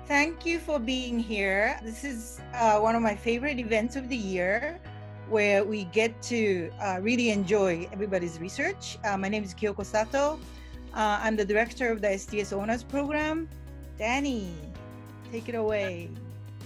Thank you for being here. This is one of my favorite events of the year where we get to really enjoy everybody's research. My name is Kyoko Sato. I'm the director of the STS Honors Program. Danny, take it away.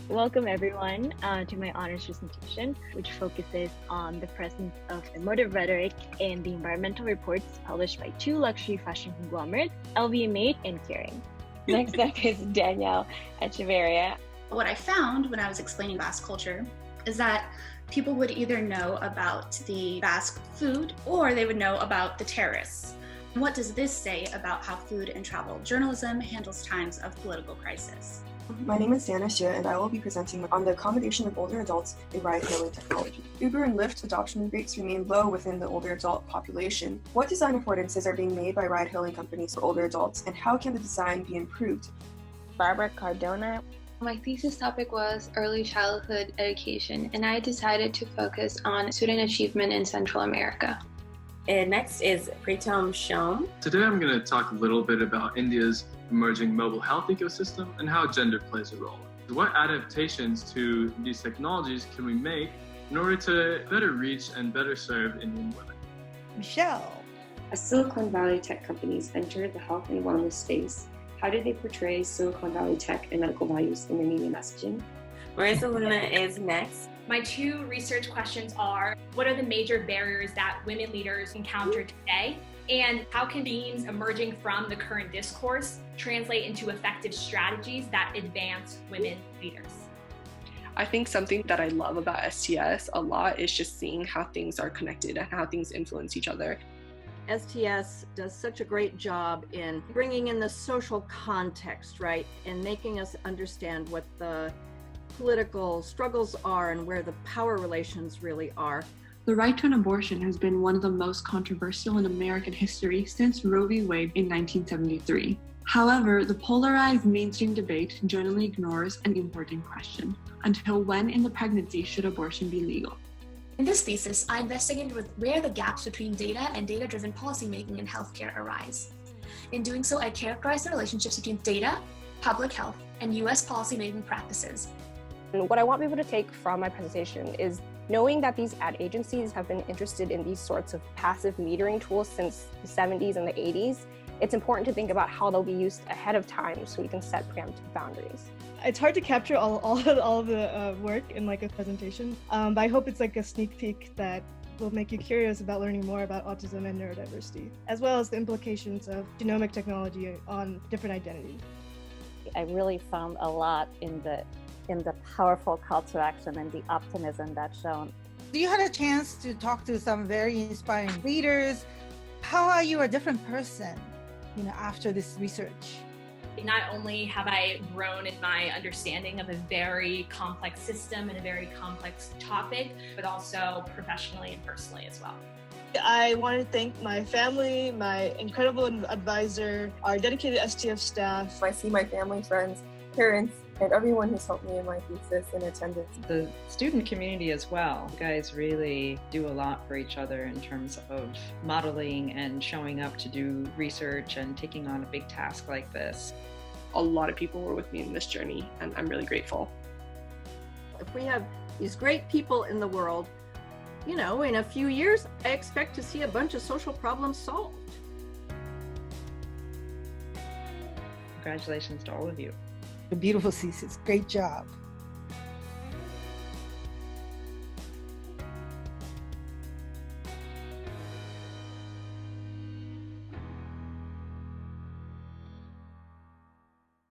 Welcome everyone to my honors presentation, which focuses on the presence of emotive rhetoric in the environmental reports published by two luxury fashion conglomerates, LVMH and Kering. Next up is Danielle Echeverria. What I found when I was explaining Basque culture is that people would either know about the Basque food or they would know about the terrorists. What does this say about how food and travel journalism handles times of political crisis? My name is Dana Xie, and I will be presenting on the accommodation of older adults in ride-hailing technology. Uber and Lyft adoption rates remain low within the older adult population. What design affordances are being made by ride-hailing companies for older adults, and how can the design be improved? Barbara Cardona. My thesis topic was early childhood education, and I decided to focus on student achievement in Central America. And next is Pritam Shom. Today I'm going to talk a little bit about India's emerging mobile health ecosystem and how gender plays a role. What adaptations to these technologies can we make in order to better reach and better serve Indian women? Michelle. As Silicon Valley tech companies enter the health and wellness space, how do they portray Silicon Valley tech and medical values in their media messaging? Marissa Luna is next. My two research questions are, what are the major barriers that women leaders encounter today? And how can themes emerging from the current discourse translate into effective strategies that advance women leaders? I think something that I love about STS a lot is just seeing how things are connected and how things influence each other. STS does such a great job in bringing in the social context, right? And making us understand what the political struggles are and where the power relations really are. The right to an abortion has been one of the most controversial in American history since Roe v. Wade in 1973. However, the polarized mainstream debate generally ignores an important question: until when in the pregnancy should abortion be legal? In this thesis, I investigated where the gaps between data and data-driven policymaking in healthcare arise. In doing so, I characterized the relationships between data, public health, and US policymaking practices. What I want people to take from my presentation is knowing that these ad agencies have been interested in these sorts of passive metering tools since the 70s and the 80s. It's important to think about how they'll be used ahead of time so we can set preemptive boundaries. It's hard to capture all of the work in like a presentation, but I hope it's like a sneak peek that will make you curious about learning more about autism and neurodiversity, as well as the implications of genomic technology on different identities. I really found a lot in the powerful call to action and the optimism that's shown. You had a chance to talk to some very inspiring leaders. How are you a different person, after this research? Not only have I grown in my understanding of a very complex system and a very complex topic, but also professionally and personally as well. I want to thank my family, my incredible advisor, our dedicated STF staff. I see my family, friends, parents, and everyone who's helped me in my thesis in attendance. The student community as well. You guys really do a lot for each other in terms of modeling and showing up to do research and taking on a big task like this. A lot of people were with me in this journey, and I'm really grateful. If we have these great people in the world, in a few years, I expect to see a bunch of social problems solved. Congratulations to all of you. A beautiful thesis. Great job.